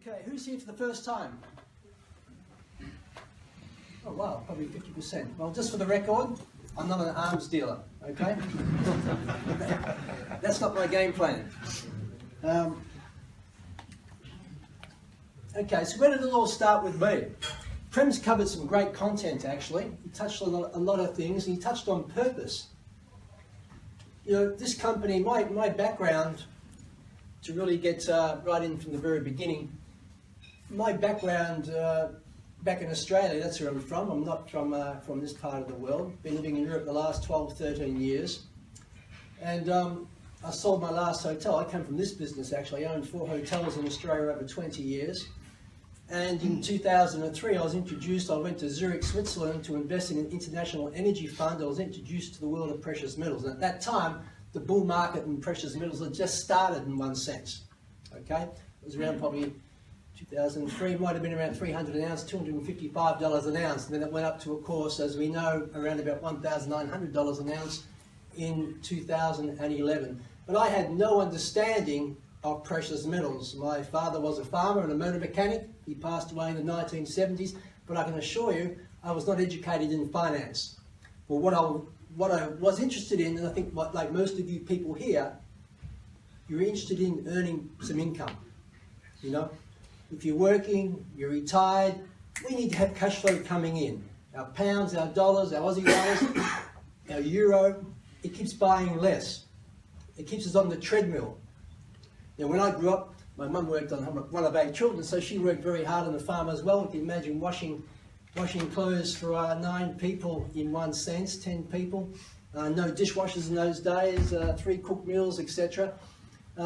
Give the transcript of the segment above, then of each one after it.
Okay, who's here for the first time? Oh wow, probably 50%. Well, just for the record, I'm not an arms dealer, okay? That's not my game plan. Okay, so where did it all start with me? Prem's covered some great content actually. He touched on a lot of things, and he touched on purpose. You know, this company, my background, to really get right in from the very beginning, my background back in Australia, that's where I'm from. I'm not from this part of the world. Been living in Europe the last 12, 13 years. And I sold my last hotel. I come from this business actually. I owned 4 hotels in Australia over 20 years. And in 2003 I was introduced, I went to Zurich, Switzerland to invest in an international energy fund. I was introduced to the world of precious metals. And at that time, the bull market in precious metals had just started in one sense. Okay? It was around probably 2003, might have been around 300 an ounce, $255 an ounce. And then it went up to, of course, as we know, around about $1,900 an ounce in 2011. But I had no understanding of precious metals. My father was a farmer and a motor mechanic. He passed away in the 1970s, but I can assure you I was not educated in finance. Well, what I was interested in, and I think like most of you people here, you're interested in earning some income. You know, if you're working, you're retired, we need to have cash flow coming in. Our pounds, our dollars, our Aussie dollars, our euro, it keeps buying less. It keeps us on the treadmill. Now, when I grew up, my mum worked on one of 8 children, so she worked very hard on the farm as well. You can imagine washing clothes for 9 people in one sense, 10 people. No dishwashers in those days, 3 cooked meals, etc.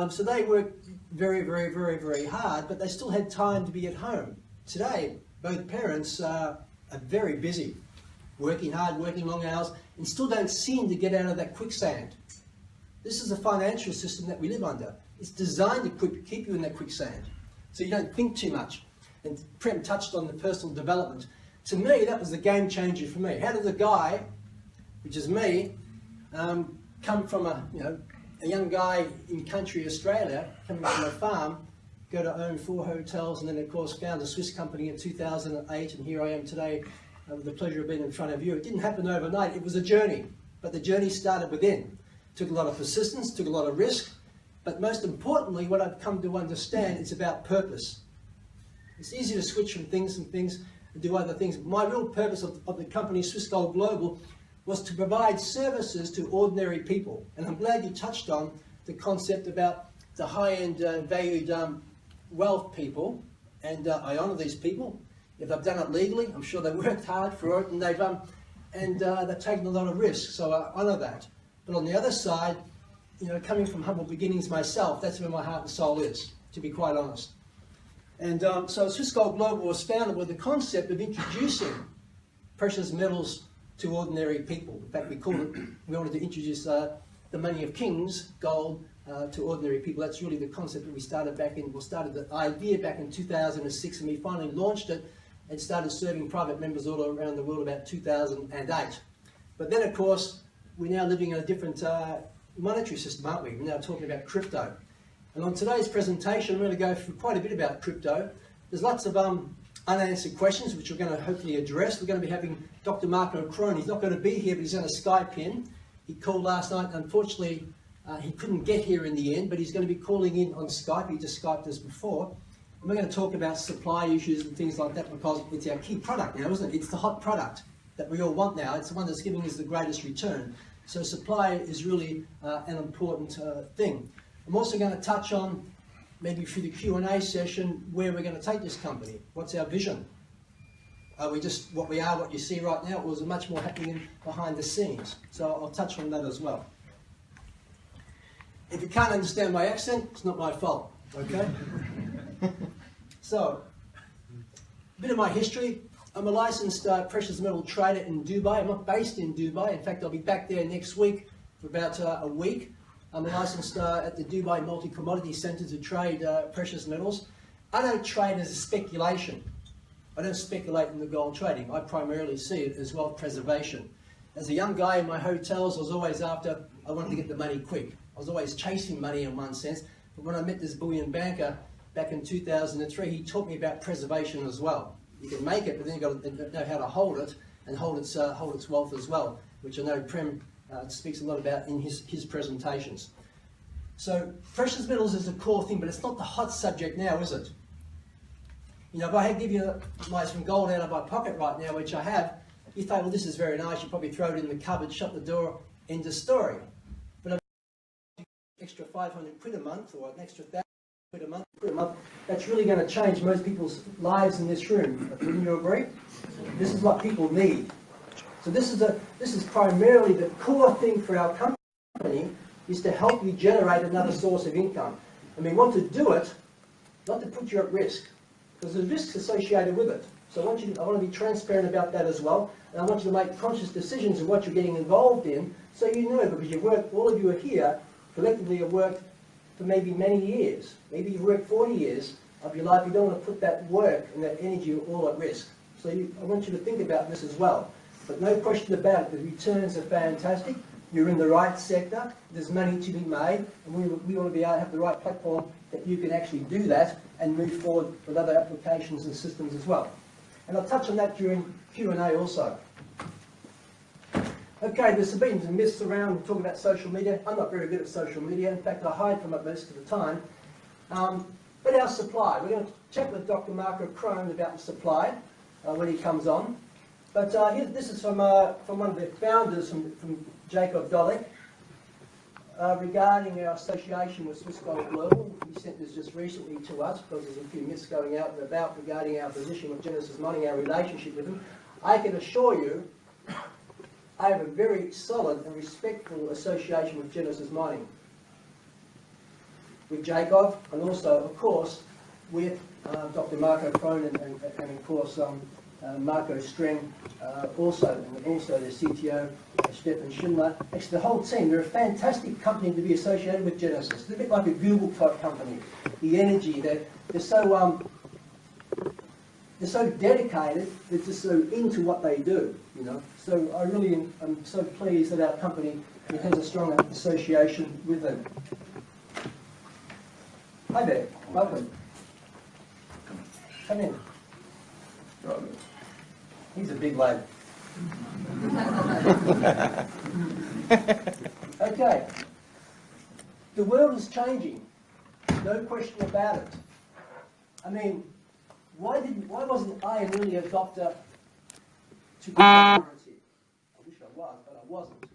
So they worked very, very, very, very hard, but they still had time to be at home. Today, both parents are very busy, working hard, working long hours, and still don't seem to get out of that quicksand. This is a financial system that we live under. It's designed to keep you in that quicksand, so you don't think too much. And Prem touched on the personal development. To me, that was the game changer for me. How does a guy, which is me, come from a young guy in country Australia, coming from a farm, go to own 4 hotels, and then of course found a Swiss company in 2008, and here I am today with the pleasure of being in front of you. It didn't happen overnight, it was a journey, but the journey started within. Took a lot of persistence, took a lot of risk, but most importantly, what I've come to understand, it's about purpose. It's easy to switch from things and do other things. My real purpose of the company Swiss Gold Global was to provide services to ordinary people. And I'm glad you touched on the concept about the high-end valued wealth people. And I honour these people. If they've done it legally, I'm sure they worked hard for it, and they've taken a lot of risks. So I honour that. But on the other side, you know, coming from humble beginnings myself, that's where my heart and soul is, to be quite honest. And so Swiss Gold Global was founded with the concept of introducing precious metals to ordinary people. In fact, we wanted to introduce the money of kings, gold, to ordinary people. That's really the concept that we started started the idea back in 2006, and we finally launched it and started serving private members all around the world about 2008. But then, of course, we're now living in a different monetary system, aren't we? We're now talking about crypto. And on today's presentation, I'm going to go through quite a bit about crypto. There's lots of unanswered questions which we're going to hopefully address. We're going to be having Dr. Marco Crone. He's not going to be here, but he's on a Skype in. He called last night. Unfortunately, he couldn't get here in the end, but he's going to be calling in on Skype. He just Skyped us before. And we're going to talk about supply issues and things like that, because it's our key product now, isn't it? It's the hot product that we all want now. It's the one that's giving us the greatest return. So supply is really an important thing. I'm also going to touch on, maybe through the Q&A session, where we're going to take this company. What's our vision? Are we just what we are, what you see right now, or is there much more happening behind the scenes? So I'll touch on that as well. If you can't understand my accent, it's not my fault, okay? So, a bit of my history. I'm a licensed precious metal trader in Dubai. I'm not based in Dubai. In fact, I'll be back there next week for about a week. I'm licensed at the Dubai Multi-Commodity Centre to trade precious metals. I don't trade as a speculation. I don't speculate in the gold trading. I primarily see it as wealth preservation. As a young guy in my hotels, I was always after, I wanted to get the money quick. I was always chasing money in one sense. But when I met this bullion banker, back in 2003, he taught me about preservation as well. You can make it, but then you've got to know how to hold it and hold its wealth as well, which I know Prem speaks a lot about in his presentations. So precious metals is a core thing, but it's not the hot subject now, is it? You know, if I give you some gold out of my pocket right now, which I have, you think, well, this is very nice, you probably throw it in the cupboard, shut the door, end of story. But if you get an extra 500 quid a month or an extra 1,000 quid a month, that's really going to change most people's lives in this room. Wouldn't you agree? This is what people need. So this is primarily the core thing for our company, is to help you generate another source of income. And we want to do it, not to put you at risk, because there's risks associated with it. So I want to be transparent about that as well, and I want you to make conscious decisions of what you're getting involved in, so you know, because you've worked, all of you are here, collectively have worked for maybe many years. Maybe you've worked 40 years of your life. You don't want to put that work and that energy all at risk. So I want you to think about this as well. But no question about it, the returns are fantastic. You're in the right sector, there's money to be made, and we want to be able to have the right platform that you can actually do that and move forward with other applications and systems as well. And I'll touch on that during Q&A also. Okay, there's been some myths around talking about social media. I'm not very good at social media. In fact, I hide from it most of the time. But our supply, we're going to check with Dr. Marco Crone about the supply when he comes on. But this is from one of the founders, from Jacob Dolek, regarding our association with Swiss Gold Global. He sent this just recently to us because there's a few myths going out and about regarding our position with Genesis Mining, our relationship with them. I can assure you, I have a very solid and respectful association with Genesis Mining, with Jacob, and also, of course, with Dr. Marco Crone and of course, Marco Streng, also the CTO, Stefan Schindler. Actually, the whole team, they're a fantastic company to be associated with Genesis. They're a bit like a Google type company. The energy, they're so dedicated, they're just so into what they do, you know. So I really am so pleased that our company has a strong association with them. Hi there, welcome. Come in. He's a big lad. Okay. The world is changing. No question about it. I mean, why wasn't I an early adopter to cryptocurrency? I wish I was, but I wasn't.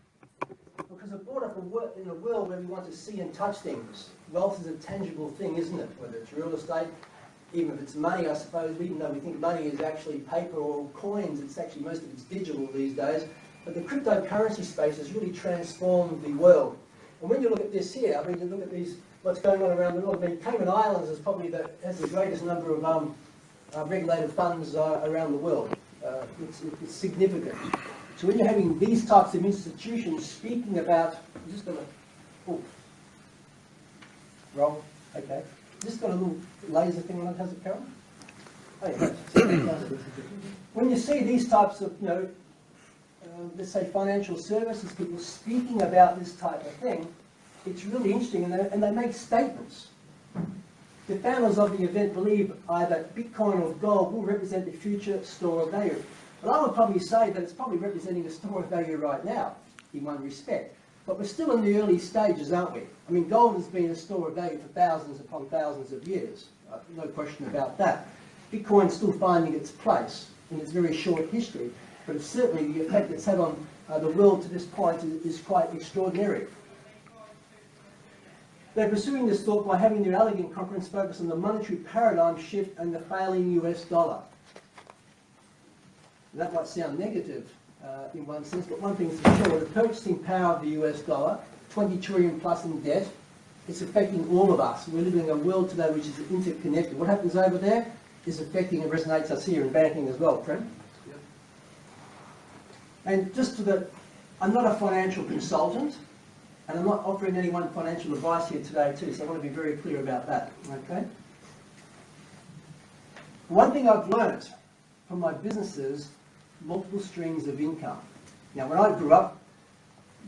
Because I brought up in a world where we want to see and touch things. Wealth is a tangible thing, isn't it? Whether it's real estate, even if it's money, I suppose, even though we think money is actually paper or coins, it's actually, most of it's digital these days. But the cryptocurrency space has really transformed the world. And when you look at this here, I mean, you look at these, what's going on around the world. I mean, Cayman Islands is probably has the greatest number of regulated funds around the world. It's significant. So when you're having these types of institutions speaking about, I'm just going to, roll, okay. Just got a little laser thing on it, has it, Carol? Oh, yeah. When you see these types of, you know, let's say financial services people speaking about this type of thing, it's really interesting, and they make statements. The founders of the event believe either Bitcoin or gold will represent the future store of value. But I would probably say that it's probably representing a store of value right now, in one respect. But we're still in the early stages, aren't we? I mean, gold has been a store of value for thousands upon thousands of years. No question about that. Bitcoin's still finding its place in its very short history. But it's certainly the effect it's had on the world to this point is quite extraordinary. They're pursuing this thought by having their elegant conference focus on the monetary paradigm shift and the failing US dollar. And that might sound negative in one sense, but one thing's for sure, the purchasing power of the US dollar, 20 trillion plus in debt, it's affecting all of us. We're living in a world today which is interconnected. What happens over there is affecting and resonates us here in banking as well, Prem. Yep. And just I'm not a financial consultant, and I'm not offering anyone financial advice here today too, so I want to be very clear about that, okay? One thing I've learnt from my businesses, multiple streams of income. Now, when I grew up,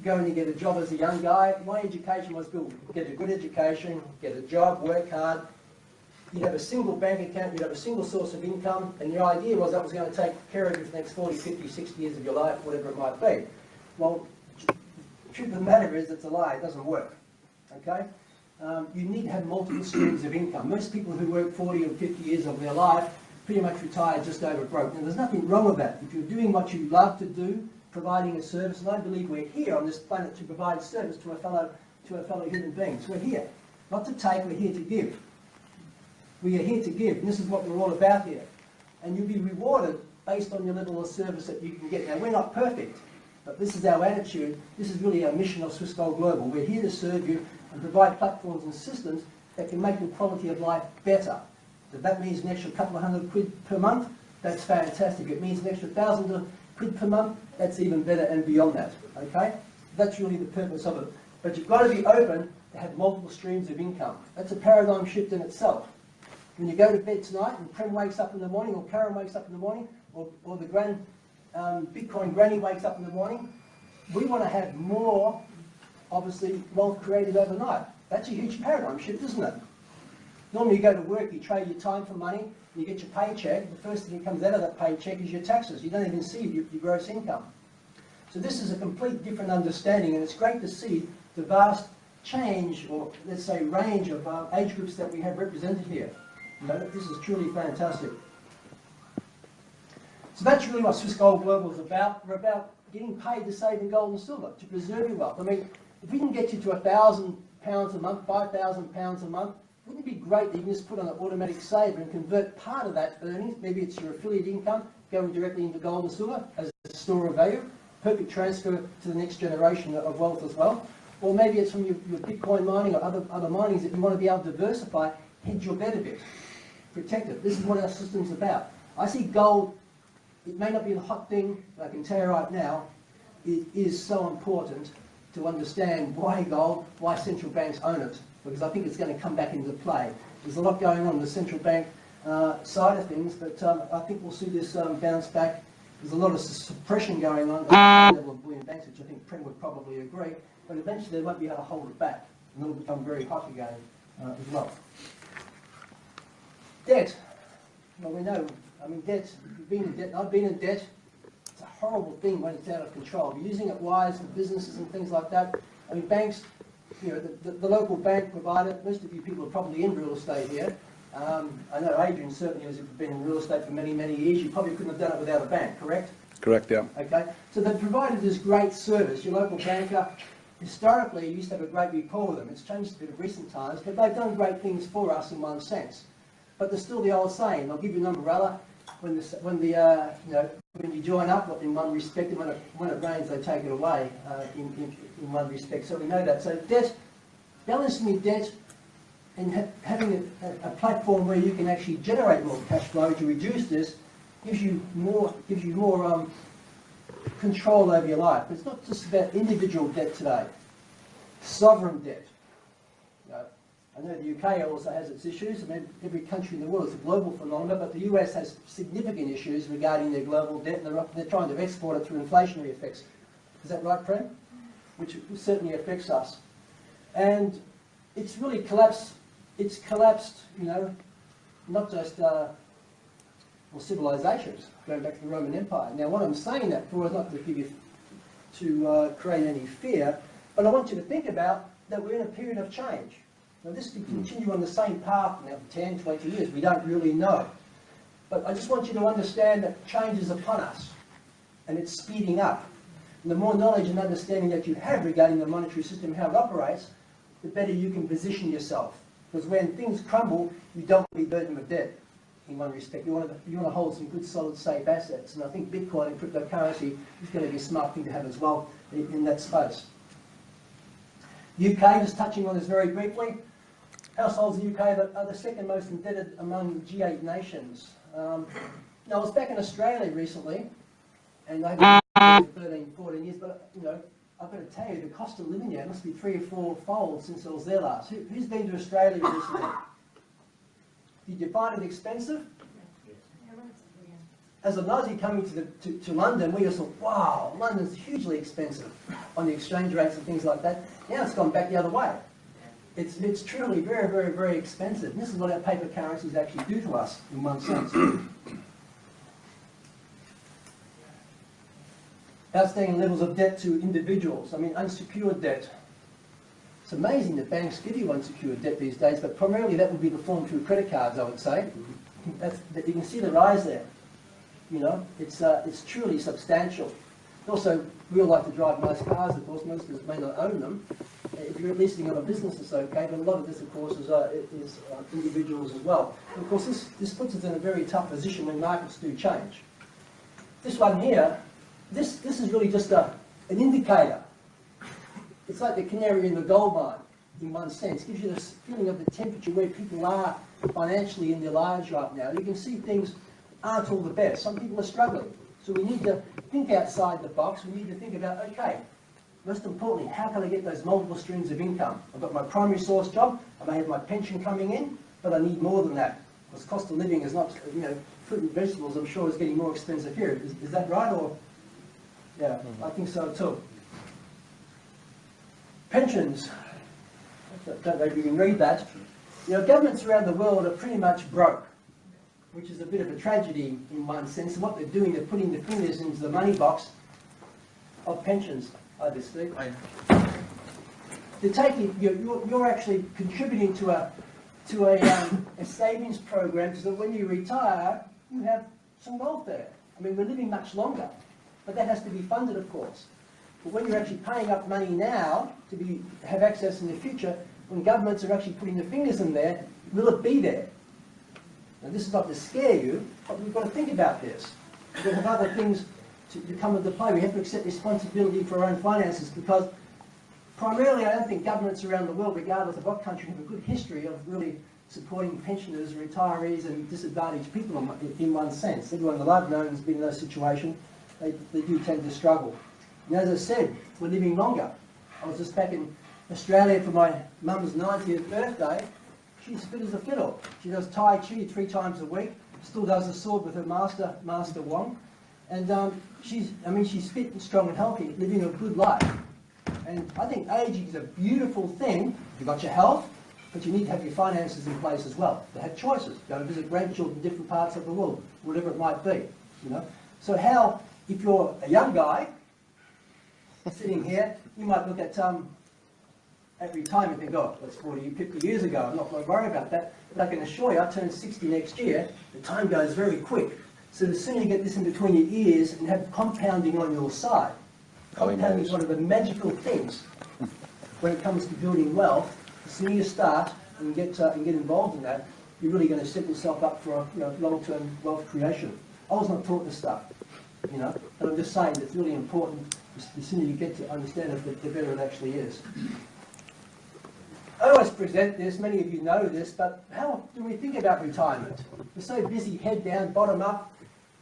going to get a job as a young guy, my education was built, get a good education, get a job, work hard, You'd have a single bank account, you'd have a single source of income, and the idea was that was going to take care of you for the next 40, 50, 60 years of your life, whatever it might be. Well, the truth of the matter is it's a lie, it doesn't work. Okay? You need to have multiple streams of income. Most people who work 40 or 50 years of their life pretty much retire just over broke. Now, there's nothing wrong with that. If you're doing what you love to do, providing a service, and I believe we're here on this planet to provide service to our fellow human beings. We're here. Not to take, we're here to give. We are here to give, and this is what we're all about here. And you'll be rewarded based on your level of service that you can get. Now, we're not perfect, but this is our attitude. This is really our mission of Swiss Gold Global. We're here to serve you and provide platforms and systems that can make your quality of life better. If that means an extra couple of £100 per month, that's fantastic. It means an extra £1,000 per month, that's even better and beyond that. Okay? That's really the purpose of it. But you've got to be open to have multiple streams of income. That's a paradigm shift in itself. When you go to bed tonight and Prem wakes up in the morning, or Karen wakes up in the morning, or the Bitcoin granny wakes up in the morning, we want to have more, obviously, wealth created overnight. That's a huge paradigm shift, isn't it? Normally you go to work, you trade your time for money, and you get your paycheck. The first thing that comes out of that paycheck is your taxes. You don't even see your gross income. So this is a complete different understanding, and it's great to see the vast change, or let's say range of age groups that we have represented here. You know, this is truly fantastic. So that's really what Swiss Gold Global is about. We're about getting paid to save in gold and silver, to preserve your wealth. I mean, if we can get you to £1,000 a month, £5,000 a month, wouldn't it be great that you can just put on an automatic saver and convert part of that earnings, maybe it's your affiliate income, going directly into gold and silver as a store of value, perfect transfer to the next generation of wealth as well. Or maybe it's from your Bitcoin mining or other minings that you want to be able to diversify, hedge your bet a bit, protect it. This is what our system's about. I see gold, it may not be a hot thing, but I can tell you right now, it is so important to understand why gold, why central banks own it, because I think it's going to come back into play. There's a lot going on the central bank side of things, but I think we'll see this bounce back. There's a lot of suppression going on at the level of bullion banks, which I think Prem would probably agree, but eventually they won't be able to hold it back, and it'll become very hot again as well. Debt. Well, we know, I mean, debt, you've been in debt, I've been in debt. It's a horrible thing when it's out of control. If you're using it wise for businesses and things like that, I mean, banks, you know, the local bank provider, most of you people are probably in real estate here. I know Adrian certainly has been in real estate for many, many years. You probably couldn't have done it without a bank, correct? Correct, yeah. Okay, so they've provided this great service. Your local banker, historically, you used to have a great rapport with them. It's changed a bit of recent times, but they've done great things for us in one sense. But there's still the old saying, they'll give you an umbrella when you join up in one respect, and when it rains they take it away in one respect. So we know that. So debt, balancing your debt and having a platform where you can actually generate more cash flow to reduce this gives you more control over your life. It's not just about individual debt today. Sovereign debt. I know the UK also has its issues. I mean, every country in the world is a global phenomenon, but the US has significant issues regarding their global debt, and they're trying to export it through inflationary effects. Is that right, Prem? Which certainly affects us. And it's really collapsed. It's collapsed, you know, not just civilizations, going back to the Roman Empire. Now, what I'm saying that for is not to give you, to create any fear, but I want you to think about that we're in a period of change. Now, this could continue on the same path now for 10, 20 years. We don't really know. But I just want you to understand that change is upon us, and it's speeding up. And the more knowledge and understanding that you have regarding the monetary system, how it operates, the better you can position yourself. Because when things crumble, you don't want to be burdened with debt, in one respect. You want to hold some good, solid, safe assets. And I think Bitcoin and cryptocurrency is going to be a smart thing to have as well in that space. UK, just touching on this very briefly. Households in the UK are the second most indebted among the G8 nations. Now, I was back in Australia recently, and I've been 13, 14 years, but, you know, I've got to tell you, the cost of living here must be 3 or 4 fold since I was there last. Who's been to Australia recently? Did you find it expensive? As an Aussie coming to London, we just thought, wow, London's hugely expensive on the exchange rates and things like that. Now it's gone back the other way. It's truly very, very, very expensive. And this is what our paper currencies actually do to us, in one sense. Outstanding levels of debt to individuals. I mean, unsecured debt. It's amazing that banks give you unsecured debt these days, but primarily that would be performed through credit cards, I would say. You can see the rise there. You know, it's truly substantial. Also, we all like to drive nice cars, of course. Most of us may not own them. If you're leasing on a business, it's okay, but a lot of this, of course, is individuals as well. And of course, this puts us in a very tough position when markets do change. This one here, this is really just an indicator. It's like the canary in the gold mine, in one sense. It gives you this feeling of the temperature where people are financially in their lives right now. You can see things aren't all the best. Some people are struggling. So we need to think outside the box. We need to think about, okay, most importantly, how can I get those multiple streams of income? I've got my primary source job. I may have my pension coming in, but I need more than that. Because cost of living is not, you know, fruit and vegetables, I'm sure, is getting more expensive here. Is that right? Or, yeah, I think so too. Pensions. I don't know if you can read that. You know, governments around the world are pretty much broke, which is a bit of a tragedy in one sense. And what they're doing, they're putting the fingers into the money box of pensions, obviously. They're taking, you're actually contributing to a savings program so that when you retire, you have some welfare. I mean, we're living much longer, but that has to be funded, of course. But when you're actually paying up money now to have access in the future, when governments are actually putting their fingers in there, will it be there? And this is not to scare you, but we've got to think about this. We've got to have other things to come into play. We have to accept responsibility for our own finances because primarily I don't think governments around the world, regardless of what country, have a good history of really supporting pensioners, retirees and disadvantaged people in one sense. Everyone that I've known has been in those situations. They do tend to struggle. And as I said, we're living longer. I was just back in Australia for my mum's 90th birthday. She's fit as a fiddle. She does Tai Chi 3 times a week. Still does the sword with her Master Wong. And she's fit and strong and healthy, living a good life. And I think aging is a beautiful thing. You've got your health, but you need to have your finances in place as well. To have choices. Go to visit grandchildren in different parts of the world, whatever it might be. You know. So how, if you're a young guy sitting here, you might look at retirement and go, that's 40, 50 years ago, I'm not going to worry about that. But I can assure you, I turn 60 next year, the time goes very quick. So the sooner you get this in between your ears and have compounding on your side. Compounding is one of the magical things when it comes to building wealth. The sooner you start and get involved in that, you're really going to set yourself up for long-term wealth creation. I was not taught this stuff, you know, but I'm just saying it's really important. The sooner you get to understand it, the better it actually is. I always present this, many of you know this, but how do we think about retirement? We're so busy, head down, bottom up,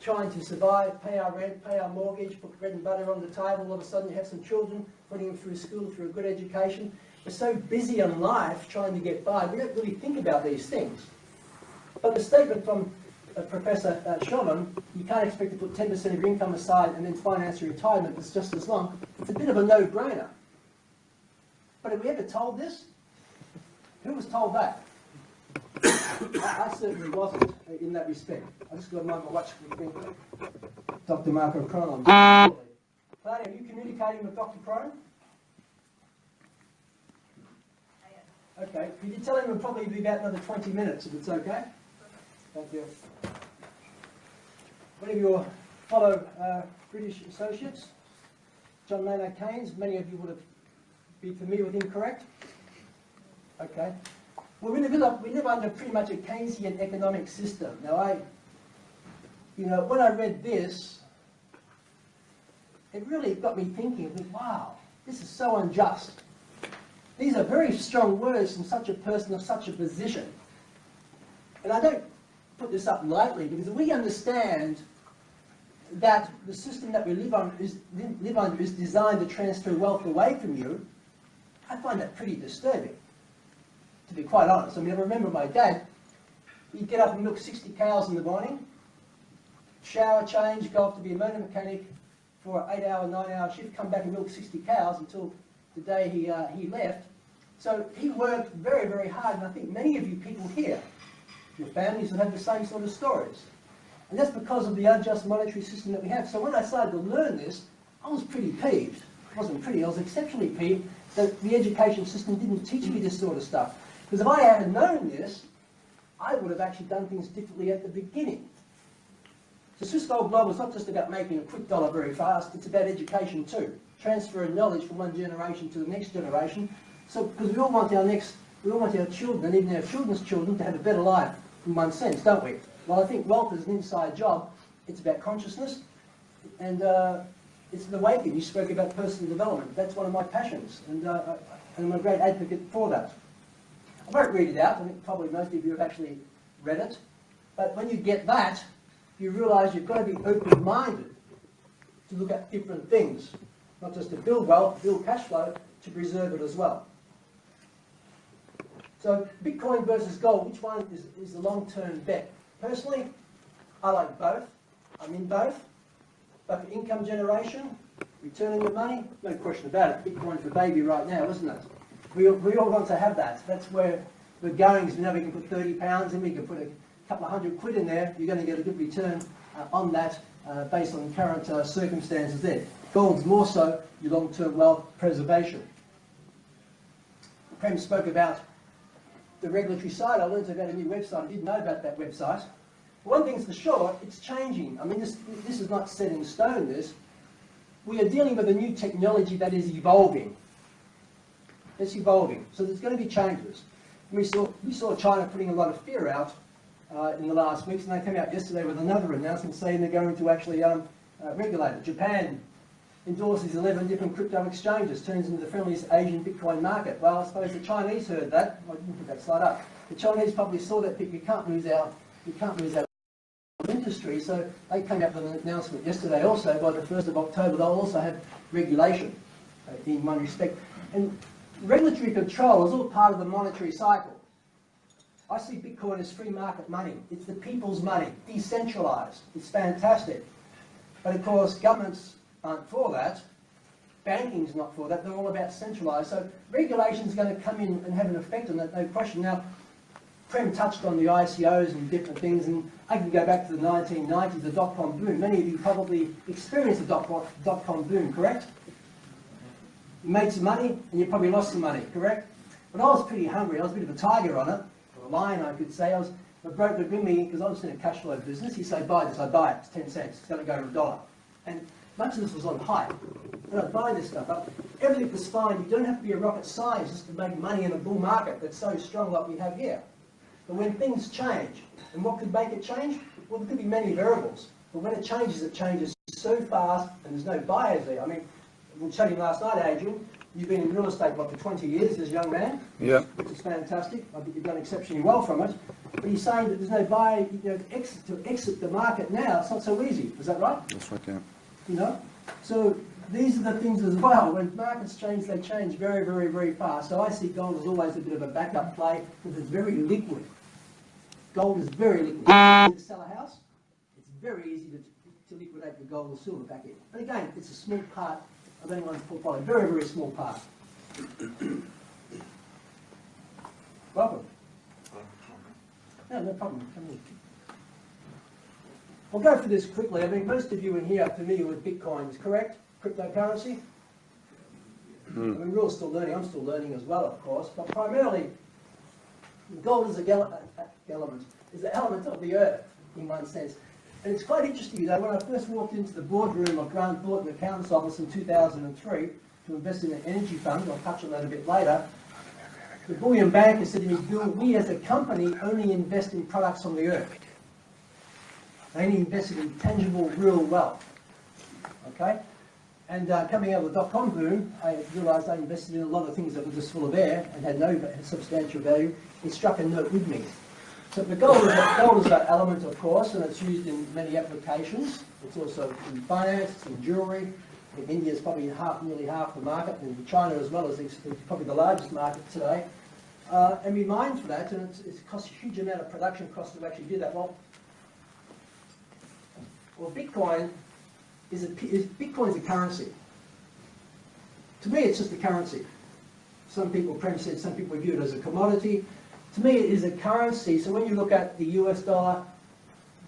trying to survive, pay our rent, pay our mortgage, put bread and butter on the table. All of a sudden you have some children, putting them through school, through a good education. We're so busy on life trying to get by, we don't really think about these things. But the statement from Professor Seaman, you can't expect to put 10% of your income aside and then finance your retirement, it's just as long. It's a bit of a no-brainer. But have we ever told this? Who was told that? I certainly wasn't in that respect. I just got to mind my watch quickly. Dr. Marco Crone. Claudia, are you communicating with Dr. Crone? Okay. Could you tell him it'll probably be about another 20 minutes if it's okay? Thank you. One of your fellow British associates, John Maynard Keynes, many of you would be familiar with him, correct? Okay. Well, we live under pretty much a Keynesian economic system. Now, when I read this, it really got me thinking, wow, this is so unjust. These are very strong words from such a person of such a position. And I don't put this up lightly, because we understand that the system that we live under is designed to transfer wealth away from you. I find that pretty disturbing, to be quite honest. I mean, I remember my dad, he'd get up and milk 60 cows in the morning, shower, change, go off to be a motor mechanic for an 8-hour, 9-hour shift, come back and milk 60 cows until the day he left. So he worked very, very hard, and I think many of you people here, your families have had the same sort of stories. And that's because of the unjust monetary system that we have. So when I started to learn this, I was pretty peeved. It wasn't pretty, I was exceptionally peeved that the education system didn't teach me this sort of stuff. Because if I had known this, I would have actually done things differently at the beginning. So Swiss Gold Global is not just about making a quick dollar very fast, it's about education too. Transferring knowledge from one generation to the next generation. So, because we all want our children, and even our children's children, to have a better life in one sense, don't we? Well, I think wealth is an inside job. It's about consciousness, and it's an awakening. You spoke about personal development. That's one of my passions, and I'm a great advocate for that. I won't read it out. I think probably most of you have actually read it. But when you get that, you realise you've got to be open-minded to look at different things, not just to build wealth, build cash flow, to preserve it as well. So Bitcoin versus gold, which one is the long-term bet? Personally, I like both. I'm in both. But for income generation, returning your money, no question about it. Bitcoin's the baby right now, isn't it? We all want to have that. That's where we're going. So, we can put £30 in, we can put a couple of £100 in there. You're going to get a good return on that based on current circumstances there. Gold's more so your long-term wealth preservation. Prem spoke about the regulatory side. I learned about a new website. I didn't know about that website. One thing's for sure, it's changing. I mean, this is not set in stone, this. We are dealing with a new technology that is evolving. It's evolving. So there's going to be changes. And we saw China putting a lot of fear out in the last weeks, and they came out yesterday with another announcement saying they're going to actually regulate it. Japan endorses 11 different crypto exchanges, turns into the friendliest Asian Bitcoin market. Well, I suppose the Chinese heard that. I didn't put that slide up. The Chinese probably saw that, but you can't lose our industry. So they came out with an announcement yesterday also. By the 1st of October, they'll also have regulation in one respect. And regulatory control is all part of the monetary cycle. I see Bitcoin as free market money. It's the people's money, decentralized. It's fantastic. But of course, governments aren't for that. Banking's not for that. They're all about centralised. So regulation's going to come in and have an effect on that, no question. Now, Prem touched on the ICOs and different things, and I can go back to the 1990s, the dot-com boom. Many of you probably experienced the dot-com boom, correct? You made some money, and you probably lost some money, correct? But I was pretty hungry. I was a bit of a tiger on it, or a lion, I could say. My broker would bring me, because I was in a cash flow business, he'd say, buy this. I'd buy it. It's 10 cents. It's going to go to $1. And much of this was on hype. And I'd buy this stuff up. Everything was fine. You don't have to be a rocket scientist to make money in a bull market that's so strong like we have here. But when things change, and what could make it change? Well, there could be many variables. But when it changes so fast, and there's no buyers there. I mean, we were chatting last night, Adrian. You've been in real estate, what, for 20 years as a young man? Yeah. Which is fantastic. I think you've done exceptionally well from it. But you're saying that there's no buyer, to exit the market now. It's not so easy. Is that right? That's right, yeah. You know? So these are the things as well. When markets change, they change very, very, very fast. So I see gold as always a bit of a backup play because it's very liquid. Gold is very liquid. If you sell a house, it's very easy to liquidate the gold or silver back in. And again, it's a small part of anyone's portfolio. Very, very small part. Welcome. No, no problem. Come in. I'll go through this quickly. I mean, most of you in here are familiar with Bitcoin, correct? Cryptocurrency? I mean, we're all still learning. I'm still learning as well, of course. But primarily, gold is the element of the earth, in one sense. And it's quite interesting, you know, when I first walked into the boardroom of Grant Thornton Accountant's Office in 2003 to invest in an energy fund, I'll touch on that a bit later, the bullion banker said to me, Bill, we as a company only invest in products on the earth. They only invested in tangible, real wealth. Okay? And coming out of the dot-com boom, I realised I invested in a lot of things that were just full of air and had no substantial value. It struck a note with me. So the gold is an element, of course, and it's used in many applications. It's also in finance, it's in jewellery. In India is probably nearly half the market, and in China as well, it's probably the largest market today. And we mine for that, and it costs a huge amount of production costs to actually do that. Well, Bitcoin Bitcoin is a currency. To me, it's just a currency. Some people, Prem said, some people view it as a commodity. To me, it is a currency. So when you look at the US dollar,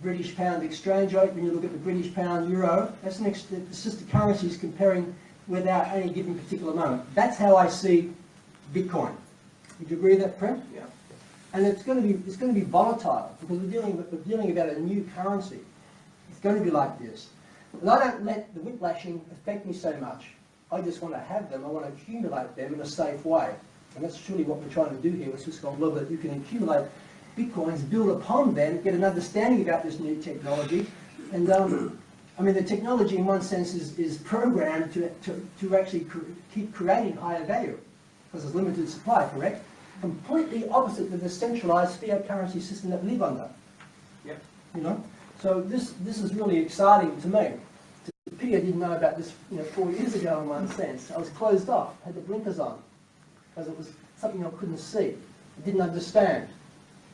British pound exchange rate, when you look at the British pound euro, it's just the currencies comparing without any given particular moment. That's how I see Bitcoin. Would you agree with that, Prem? Yeah. And it's going to be volatile because we're dealing about a new currency. It's going to be like this. And I don't let the whiplashing affect me so much. I just want to have them. I want to accumulate them in a safe way. And that's truly what we're trying to do here with Swiss Gold Law, that you can accumulate Bitcoins, build upon them, get an understanding about this new technology. And I mean, the technology in one sense is programmed to actually keep creating higher value because there's limited supply, correct? Completely opposite to the centralized fiat currency system that we live under. Yep. You know? So this is really exciting to me. It's a pity I didn't know about this 4 years ago in one sense. I was closed off, had the blinkers on, because it was something I couldn't see. I didn't understand.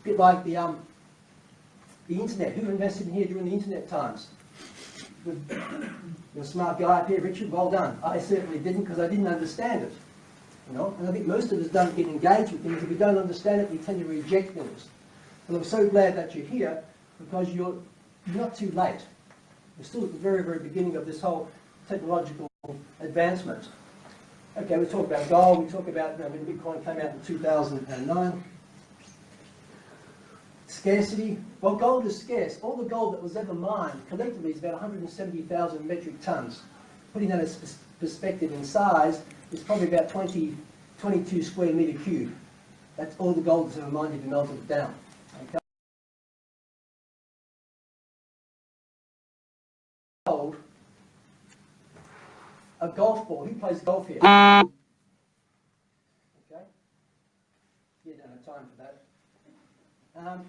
A bit like the internet. Who invested in here during the internet times? You're a smart guy up here, Richard, well done. I certainly didn't because I didn't understand it. You know? And I think most of us don't get engaged with things. If we don't understand it, we tend to reject things. And I'm so glad that you're here because you're not too late. We're still at the very, very beginning of this whole technological advancement. Okay, we talk about gold, we talk about when Bitcoin came out in 2009. Scarcity. Well, gold is scarce. All the gold that was ever mined collectively is about 170,000 metric tons. Putting that in perspective in size, it's probably about 22 square metre cube. That's all the gold that's ever mined if you melted it down. Okay. Gold. A golf ball. Who plays golf here? Okay. You don't have time for that.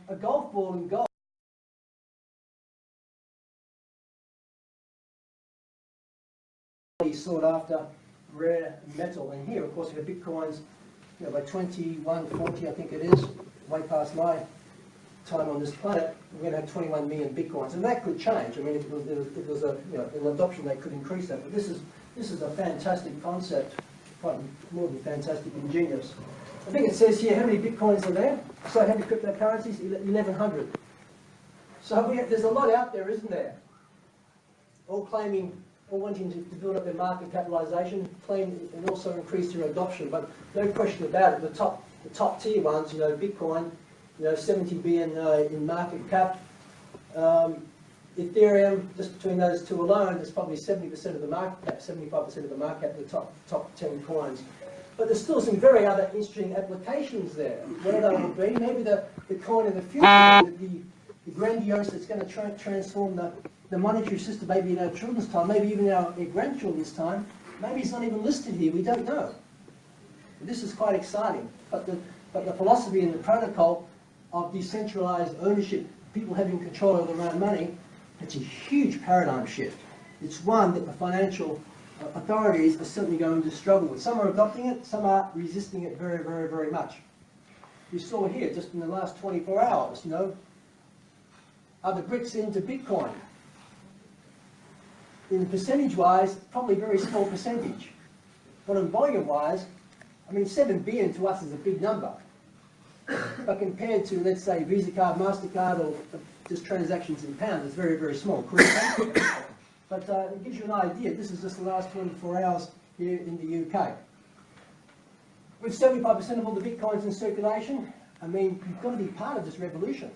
A golf ball in gold sought after rare metal. And here, of course, we have Bitcoins, by 2140, I think it is, way past my time on this planet. We're going to have 21 million Bitcoins, and that could change. I mean, if it was an adoption, they could increase that. But this is a fantastic concept, quite more than fantastic, ingenious. I think it says here how many Bitcoins are there. So how many cryptocurrencies? 1,100. So there's a lot out there, isn't there? All wanting to build up their market capitalisation, and also increase their adoption. But no question about it, the top tier ones, Bitcoin, 70 billion in market cap. Ethereum, just between those two alone, is probably 70% of the market cap, 75% of the market cap, the top 10 coins. But there's still some very other interesting applications there. Where they will be, maybe the coin of the future, the grandiose that's going to transform the monetary system, maybe in our children's time, maybe even our grandchildren's time. Maybe it's not even listed here, we don't know. This is quite exciting. But the philosophy and the protocol of decentralized ownership, people having control of their own money, it's a huge paradigm shift. It's one that the financial authorities are certainly going to struggle with. Some are adopting it, some are resisting it very, very, very much. You saw here, just in the last 24 hours, are the bricks into Bitcoin? In percentage-wise, probably very small percentage. But in volume-wise, I mean, 7 billion to us is a big number. But compared to, let's say, Visa card, MasterCard, or just transactions in pounds, it's very, very small. But it gives you an idea. This is just the last 24 hours here in the UK. With 75% of all the Bitcoins in circulation, I mean, you've got to be part of this revolution.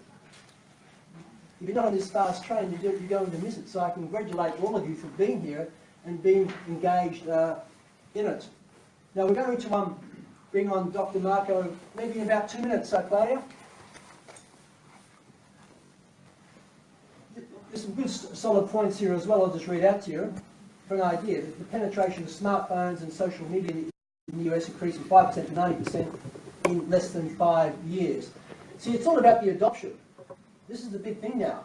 If you're not on this fast train, you're going to miss it. So I congratulate all of you for being here and being engaged in it. Now we're going to bring on Dr. Marco maybe in about 2 minutes, Claudia. There's some good solid points here as well. I'll just read out to you for an idea. The penetration of smartphones and social media in the US increased from 5% to 90% in less than 5 years. See, it's all about the adoption. This is the big thing now.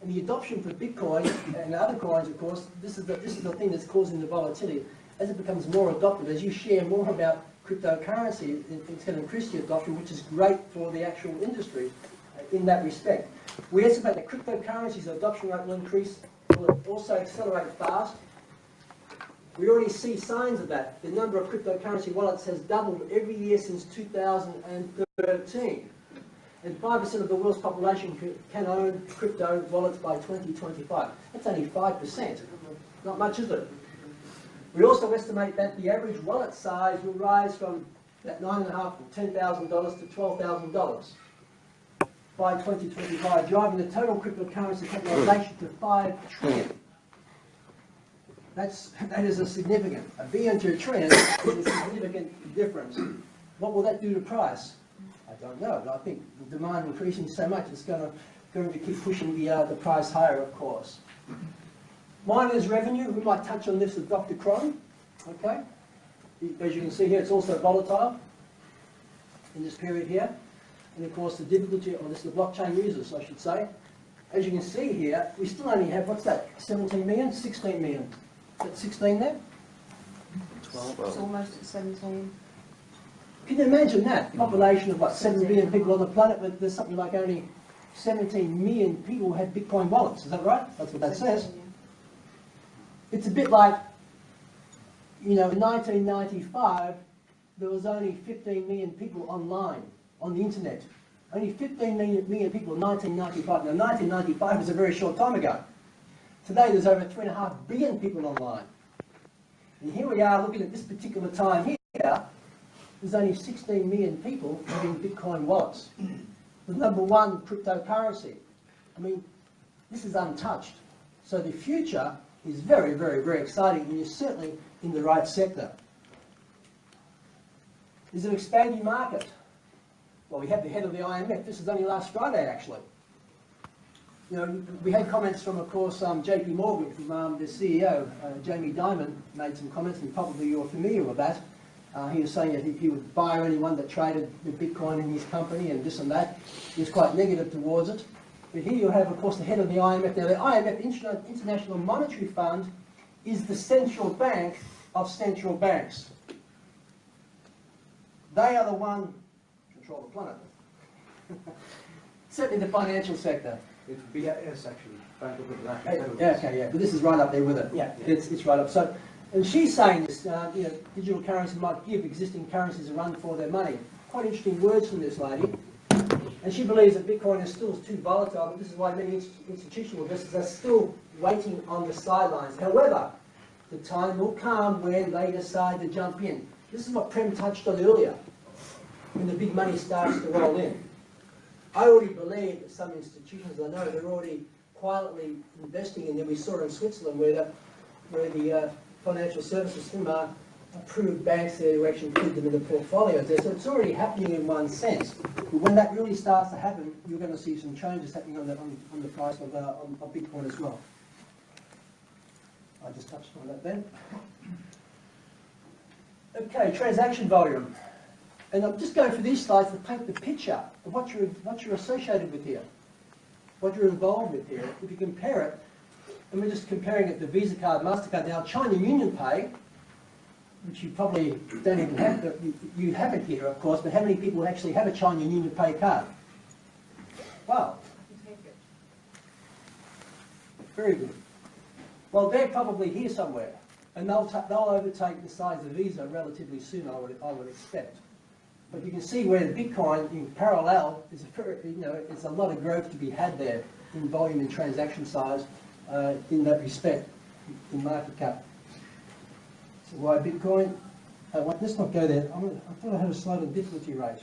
And the adoption for Bitcoin and other coins, of course, this is the thing that's causing the volatility. As it becomes more adopted, as you share more about cryptocurrency, it's going to increase the adoption, which is great for the actual industry in that respect. We estimate that cryptocurrency's adoption rate will increase, will also accelerate fast We already see signs of that. The number of cryptocurrency wallets has doubled every year since 2013. And 5% of the world's population can own crypto wallets by 2025. That's only 5%. Not much, is it? We also estimate that the average wallet size will rise from that $9,500 to $10,000 to $12,000 by 2025, driving the total cryptocurrency capitalization to $5 trillion. That is a significant, a billion to a trillion is a significant difference. What will that do to price? I don't know, but I think the demand increasing so much it's going to keep pushing the price higher, of course. Miners' revenue, we might touch on this with Dr. Cron. Okay, as you can see here, it's also volatile in this period here, and of course the difficulty, or this is the blockchain users, I should say. As you can see here, we still only have, what's that, 17 million, 16 million. Is that 16 there? 12. It's almost at 17. Can you imagine that? Population of what, 7 billion people on the planet, but there's something like only 17 million people who have Bitcoin wallets, is that right? That's what that says. It's a bit like, you know, in 1995, there was only 15 million people online, on the internet. Only 15 million people in 1995. Now, 1995 was a very short time ago. Today, there's over 3.5 billion people online. And here we are looking at this particular time here, there's only 16 million people having Bitcoin wallets. The #1 cryptocurrency. I mean, this is untouched. So the future is very, very, very exciting, and you're certainly in the right sector. Is it an expanding market? Well, we had the head of the IMF. This was only last Friday, actually. You know, we had comments from, of course, JP Morgan, from the CEO, Jamie Dimon, made some comments, and probably you're familiar with that. He was saying that he would fire anyone that traded the Bitcoin in his company and this and that. He was quite negative towards it. But here you have, of course, the head of the IMF. Now, the IMF, International Monetary Fund, is the central bank of central banks. They are the one who control the planet. Certainly the financial sector. It's BIS, actually. Bank of International. Yeah, okay, yeah. But this is right up there with it. Yeah, it's right up. So, and she's saying this, you know, digital currency might give existing currencies a run for their money. Quite interesting words from this lady. And she believes that Bitcoin is still too volatile, but this is why many institutional investors are still waiting on the sidelines. However, the time will come when they decide to jump in. This is what Prem touched on earlier, when the big money starts to roll in. I already believe that some institutions, I know, they're already quietly investing in them. We saw in Switzerland where the financial services FINMA approved banks there to actually put them in the portfolios there. So it's already happening in one sense. But when that really starts to happen, you're going to see some changes happening on the price of Bitcoin as well. I just touched on that then. Okay, transaction volume. And I'm just going through these slides to paint the picture of what you're associated with here, what you're involved with here. If you compare it, and we're just comparing it to Visa card, MasterCard. Now, China Union Pay, which you probably don't even have, you have it here, of course, but how many people actually have a China Union Pay card? Wow. Very good. Well, they're probably here somewhere, and they'll overtake the size of Visa relatively soon, I would expect. But you can see where the Bitcoin, in parallel, is it's a lot of growth to be had there in volume and transaction size in that respect, in market cap. So why Bitcoin? Let's not go there. I thought I had a slide on difficulty rate.